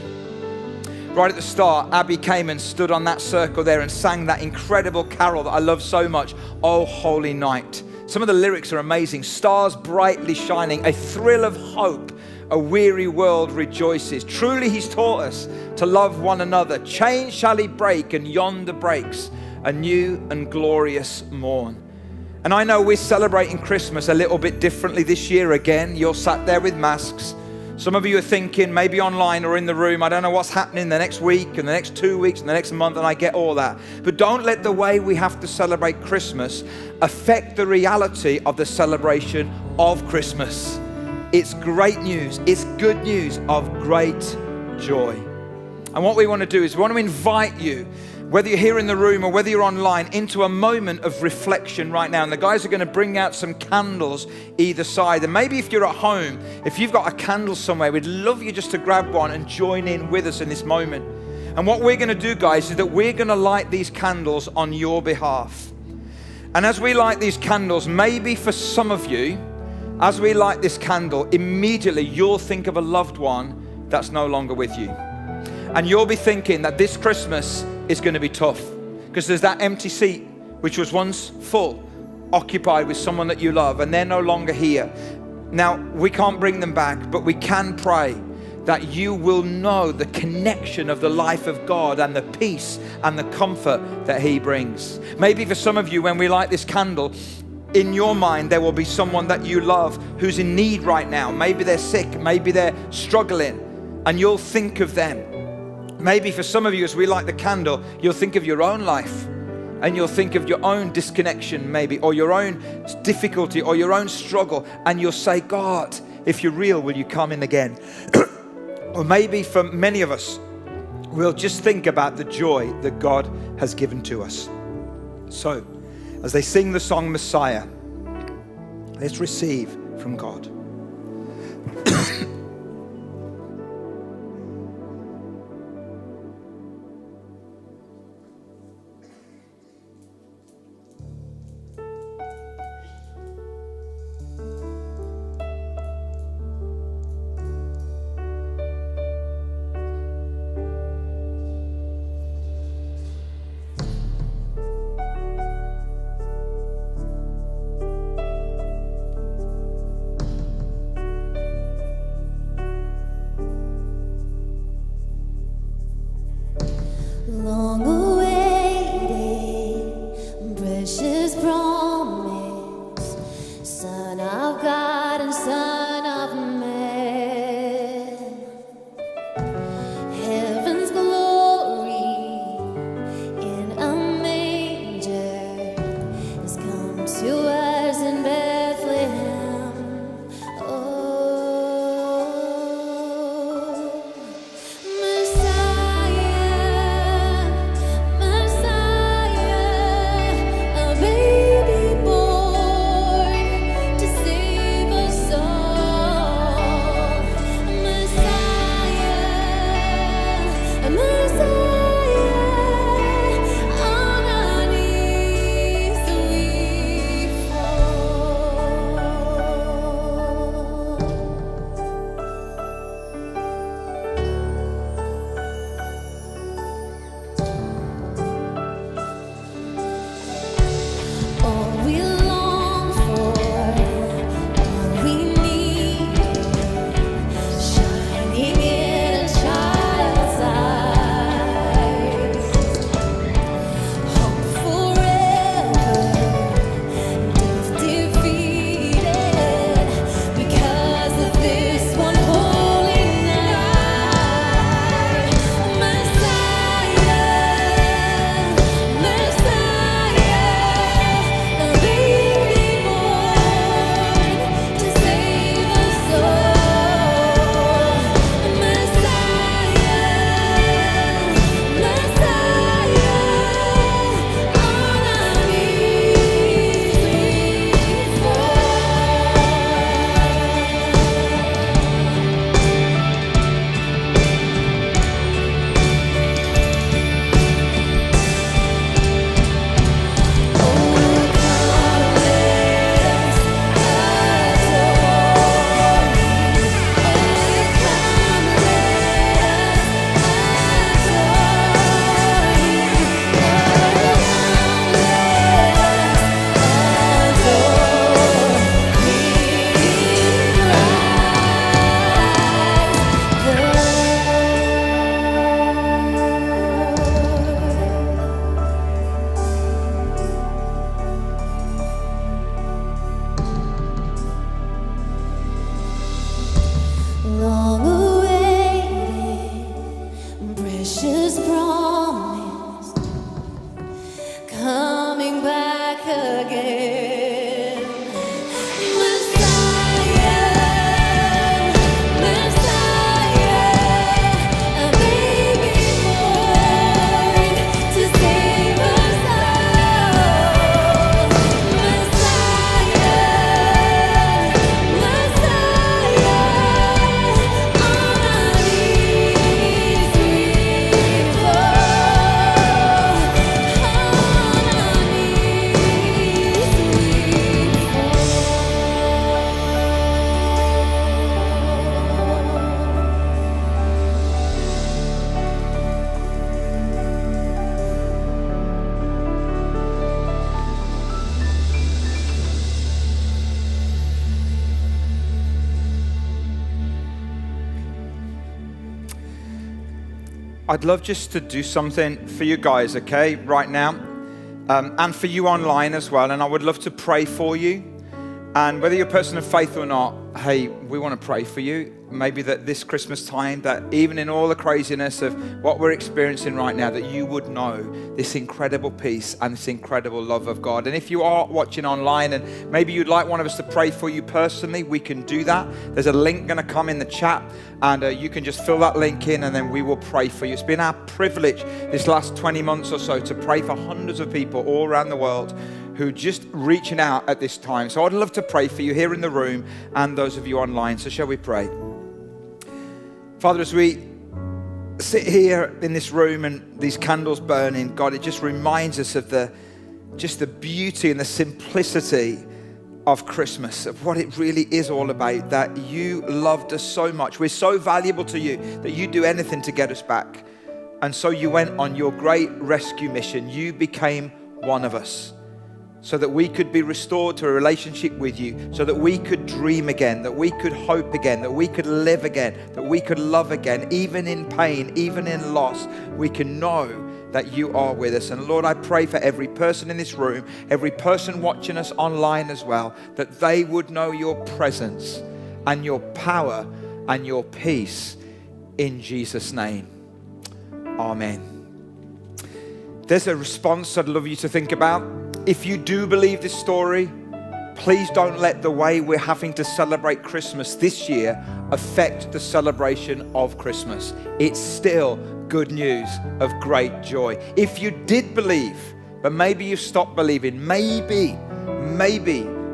Right at the start, Abby came and stood on that circle there and sang that incredible carol that I love so much, "Oh Holy Night." Some of the lyrics are amazing. Stars brightly shining, a thrill of hope, a weary world rejoices. Truly he's taught us to love one another. Chains shall he break, and yonder breaks a new and glorious morn. And I know we're celebrating Christmas a little bit differently this year again. You're sat there with masks. Some of you are thinking, maybe online or in the room, I don't know what's happening the next week and the next 2 weeks and the next month, and I get all that. But don't let the way we have to celebrate Christmas affect the reality of the celebration of Christmas. It's great news. It's good news of great joy. And what we want to do is we want to invite you, whether you're here in the room or whether you're online, into a moment of reflection right now. And the guys are going to bring out some candles either side. And maybe if you're at home, if you've got a candle somewhere, we'd love you just to grab one and join in with us in this moment. And what we're going to do, guys, is that we're going to light these candles on your behalf. And as we light these candles, maybe for some of you, as we light this candle, immediately you'll think of a loved one that's no longer with you. And you'll be thinking that this Christmas is going to be tough because there's that empty seat which was once full, occupied with someone that you love, and they're no longer here. Now, we can't bring them back, but we can pray that you will know the connection of the life of God and the peace and the comfort that he brings. Maybe for some of you, when we light this candle, in your mind, there will be someone that you love who's in need right now. Maybe they're sick, maybe they're struggling, and you'll think of them. Maybe for some of you, as we light the candle, you'll think of your own life and you'll think of your own disconnection maybe, or your own difficulty or your own struggle, and you'll say, God, if you're real, will you come in again? Or maybe for many of us, we'll just think about the joy that God has given to us. So, as they sing the song Messiah, let's receive from God. I'd love just to do something for you guys, okay, right now, and for you online as well. And I would love to pray for you. And whether you're a person of faith or not, hey, we want to pray for you. Maybe that this Christmas time, that even in all the craziness of what we're experiencing right now, that you would know this incredible peace and this incredible love of God. And if you are watching online and maybe you'd like one of us to pray for you personally, we can do that. There's a link going to come in the chat, and you can just fill that link in, and then we will pray for you. It's been our privilege this last 20 months or so to pray for hundreds of people all around the world who are just reaching out at this time. So I'd love to pray for you here in the room and those of you online. So shall we pray? Father, as we sit here in this room and these candles burning, God, it just reminds us of the beauty and the simplicity of Christmas, of what it really is all about, that you loved us so much. We're so valuable to you that you'd do anything to get us back. And so you went on your great rescue mission. You became one of us, so that we could be restored to a relationship with you, so that we could dream again, that we could hope again, that we could live again, that we could love again, even in pain, even in loss. We can know that you are with us. And Lord, I pray for every person in this room, every person watching us online as well, that they would know your presence and your power and your peace in Jesus' name. Amen. There's a response I'd love you to think about. If you do believe this story, please don't let the way we're having to celebrate Christmas this year affect the celebration of Christmas. It's still good news of great joy. If you did believe, but maybe you stopped believing, maybe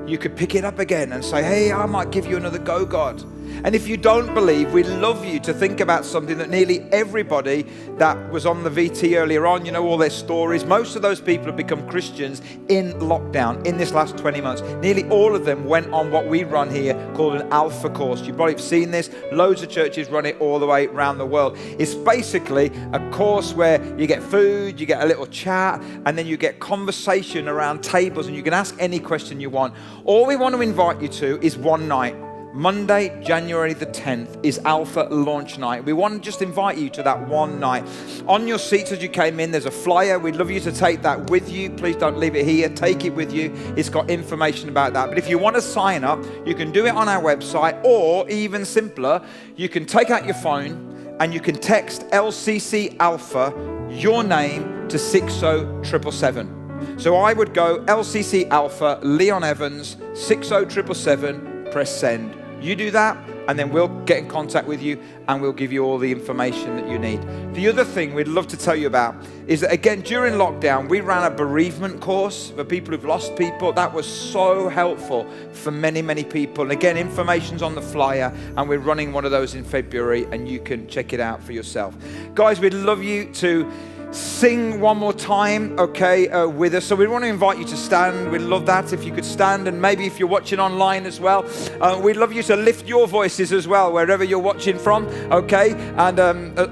you could pick it up again and say, hey, I might give you another go, God. And if you don't believe, we'd love you to think about something that nearly everybody that was on the VT earlier on, you know all their stories. Most of those people have become Christians in lockdown in this last 20 months. Nearly all of them went on what we run here called an Alpha course. You've probably seen this. Loads of churches run it all the way around the world. It's basically a course where you get food, you get a little chat, and then you get conversation around tables, and you can ask any question you want. All we want to invite you to is one night. Monday, January the 10th is Alpha launch night. We want to just invite you to that one night. On your seats as you came in, there's a flyer. We'd love you to take that with you. Please don't leave it here. Take it with you. It's got information about that. But if you want to sign up, you can do it on our website, or even simpler, you can take out your phone and you can text LCC Alpha, your name, to 60777. So I would go LCC Alpha, Leon Evans, 60777, press send. You do that, and then we'll get in contact with you and we'll give you all the information that you need. The other thing we'd love to tell you about is that, again, during lockdown, we ran a bereavement course for people who've lost people. That was so helpful for many, many people. And again, information's on the flyer, and we're running one of those in February, and you can check it out for yourself. Guys, we'd love you to sing one more time, okay, with us. So we want to invite you to stand. We'd love that if you could stand, and maybe if you're watching online as well, we'd love you to lift your voices as well, wherever you're watching from, okay? And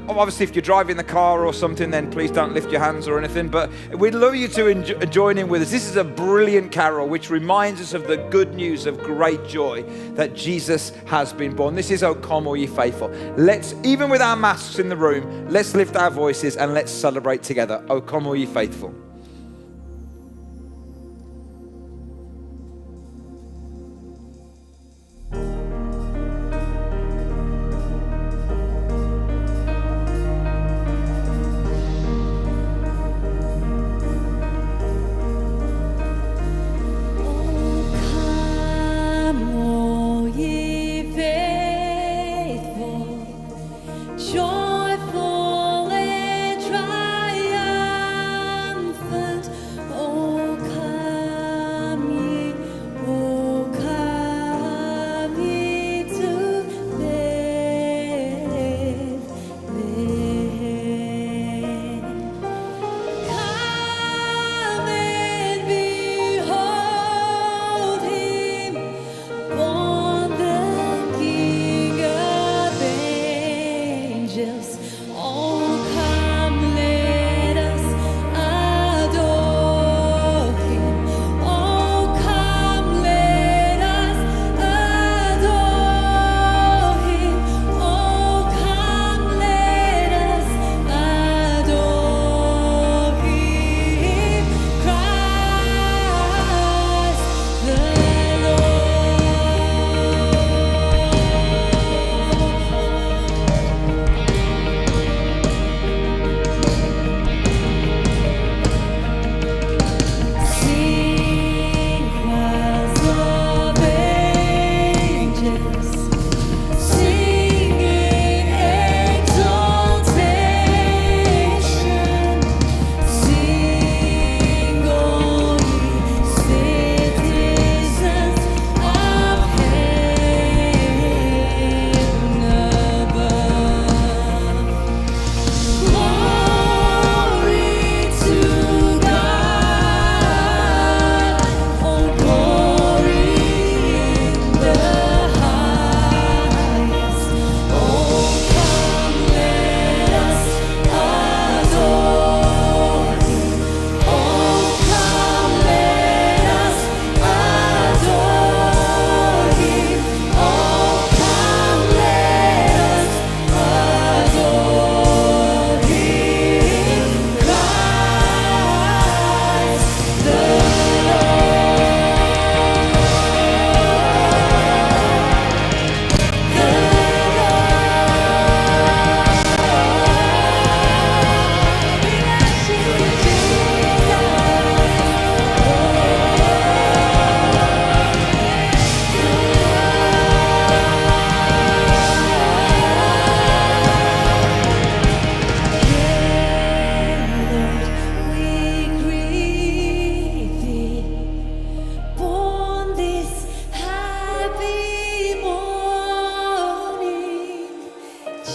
obviously if you're driving the car or something, then please don't lift your hands or anything, but we'd love you to join in with us. This is a brilliant carol which reminds us of the good news of great joy that Jesus has been born. This is O Come All Ye Faithful. Let's, even with our masks in the room, let's lift our voices and let's celebrate together. O come all ye faithful. Joyful and triumphant.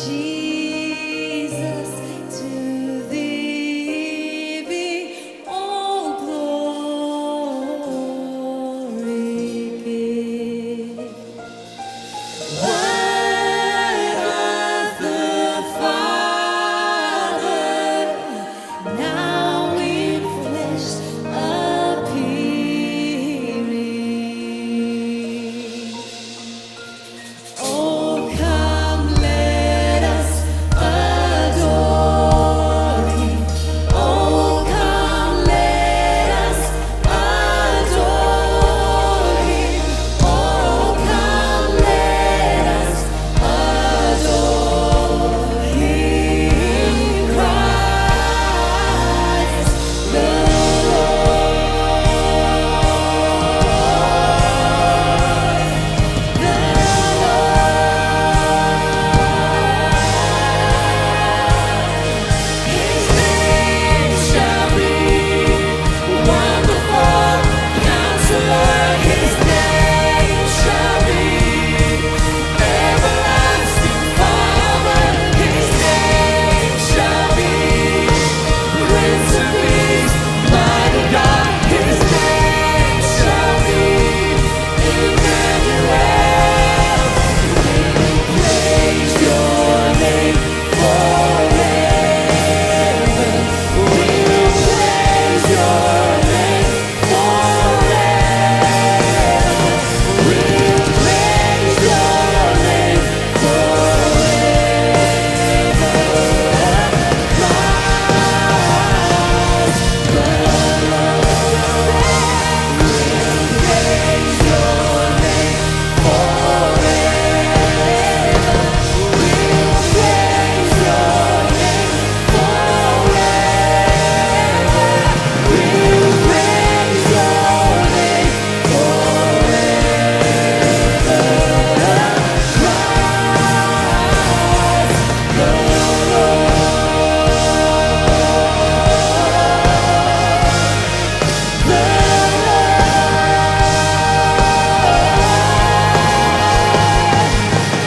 Jesus, to thee be all glory given. Word of the Father, now in flesh appearing. Oh, come, let us adore Him. Oh, come, let us adore Him. Oh, come, let us adore Him, Christ the His name shall be Wonderful Counselor. His name shall be Everlasting Father. His name shall be Prince of Peace, Mighty God. His name shall be Emmanuel. Praise your name forever. We'll praise your name forever. We'll praise your name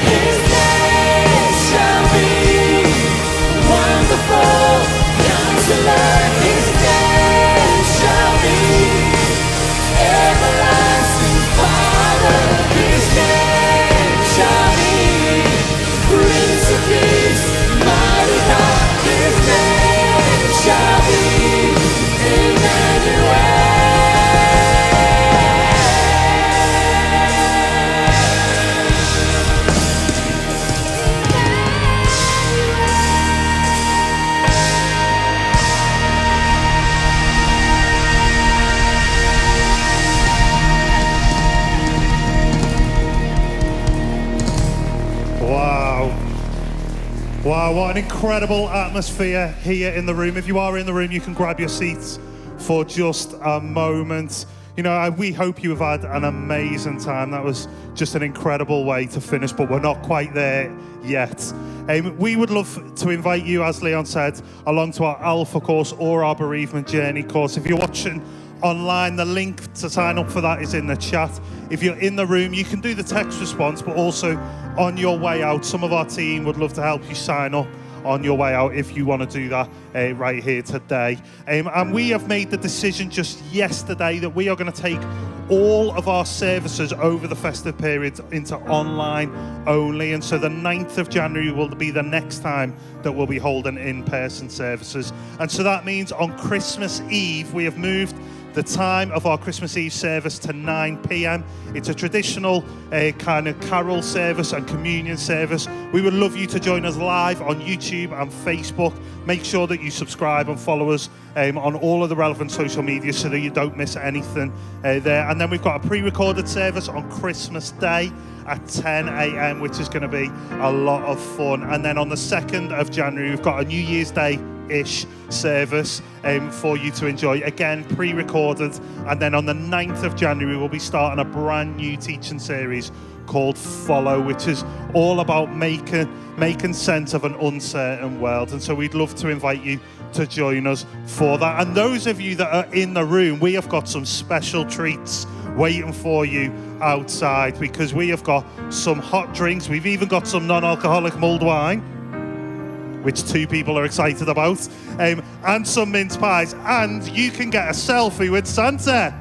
His name shall be Wonderful Counselor. His name shall be Everlasting Father. His name shall be Prince of Peace, Mighty God. His name shall be Emmanuel. Wow. Wow, what an incredible atmosphere here in the room. If you are in the room, you can grab your seats for just a moment. You know, we hope you have had an amazing time. That was just an incredible way to finish, but we're not quite there yet. We would love to invite you, as Leon said, along to our Alpha course or our Bereavement Journey course. If you're watching online, the link to sign up for that is in the chat. If you're in the room, you can do the text response, but also on your way out, some of our team would love to help you sign up on your way out if you want to do that right here today. And we have made the decision just yesterday that we are going to take all of our services over the festive period into online only. And so the 9th of January will be the next time that we'll be holding in-person services. And so that means on Christmas Eve, we have moved the time of our Christmas Eve service to 9 p.m. It's a traditional kind of carol service and communion service. We would love you to join us live on YouTube and Facebook. Make sure that you subscribe and follow us on all of the relevant social media so that you don't miss anything there. And then we've got a pre-recorded service on Christmas Day at 10 a.m, which is going to be a lot of fun. And then on the 2nd of January, we've got a New Year's Day-ish service for you to enjoy. Again, pre-recorded. And then on the 9th of January, we'll be starting a brand new teaching series called Follow, which is all about making sense of an uncertain world. And so we'd love to invite you to join us for that. And those of you that are in the room, we have got some special treats waiting for you outside, because we have got some hot drinks. We've even got some non-alcoholic mulled wine. which 2 people are excited about, and some mince pies, and you can get a selfie with Santa.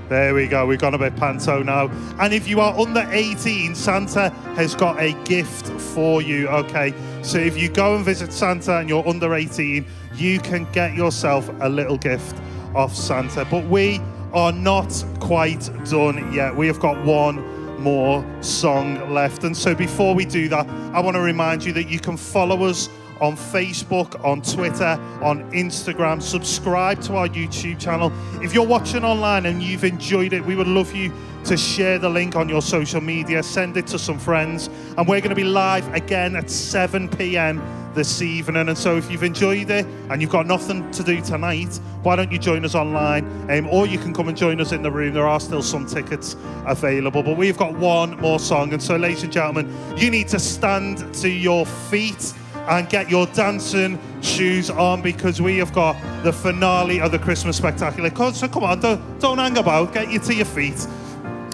There we go, we've gone a bit panto now. And if you are under 18, Santa has got a gift for you, okay? So if you go and visit Santa and you're under 18, you can get yourself a little gift off Santa. But we are not quite done yet. We have got one more song left. And so before we do that, I want to remind you that you can follow us on Facebook, on Twitter, on Instagram. Subscribe to our YouTube channel. If you're watching online and you've enjoyed it, we would love you to share the link on your social media, send it to some friends. And we're going to be live again at 7 p.m. this evening. And so if you've enjoyed it and you've got nothing to do tonight, why don't you join us online? Or you can come and join us in the room. There are still some tickets available. But we've got one more song. And so, ladies and gentlemen, you need to stand to your feet and get your dancing shoes on, because we have got the finale of the Christmas Spectacular. So come on, don't hang about, get you to your feet.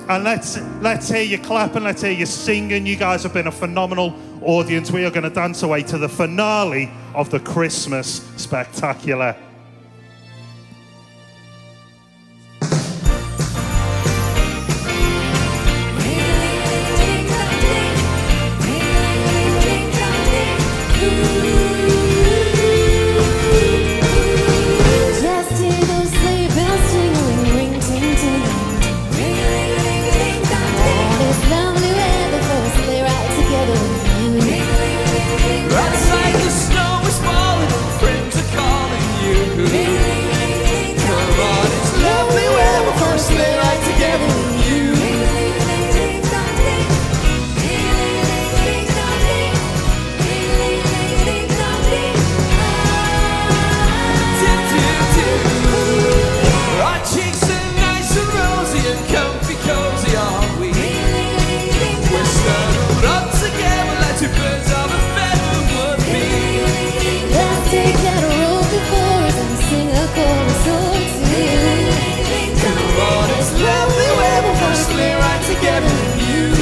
And let's hear you clapping, let's hear you singing. You guys have been a phenomenal audience. We are going to dance away to the finale of the Christmas Spectacular. Outside the snow is falling and friends are calling you. Come on, it's lovely weather for a sleigh ride together with you. Our cheeks are nice and rosy and comfy cozy, are we? We're snuggled up together like 2 birds of a feather would be. Let's take that road before us and sing a chorus or two. Come on, it's lovely weather for a sleigh ride together with you.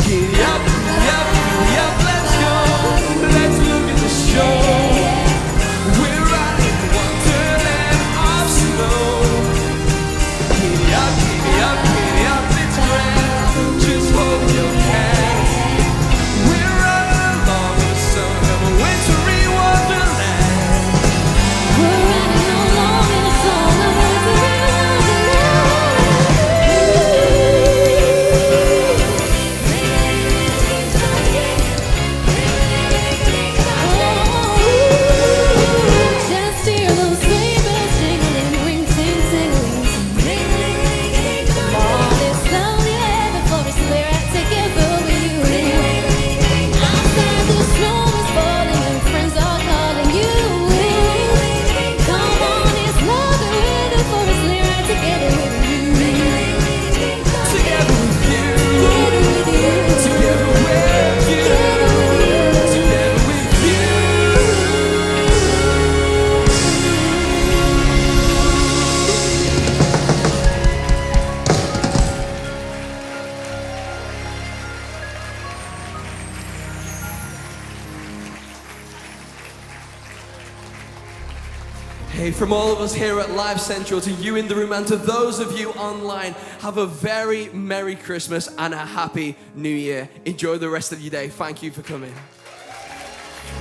Giddy up, giddy up, giddy up, let's go. Let's look at the show. We're riding the wonderland of snow. Giddy up, it's grand. Just hold your hand. We're running along the sun of a wintry wonderland. We're running along in a song of wintry wonderland. Just hear those sleigh bells jingling, ring ting tingling. Come on, it's lovely weather for a sleigh ride together with you. Outside the snow is falling and friends are calling you. Come on, it's lovely weather for a sleigh ride together with you. Together with you. Together with you. Together with you. Hey, from all of us here at Lifecentral, to you in the room and to those of you online, have a very Merry Christmas and a Happy New Year. Enjoy the rest of your day. Thank you for coming.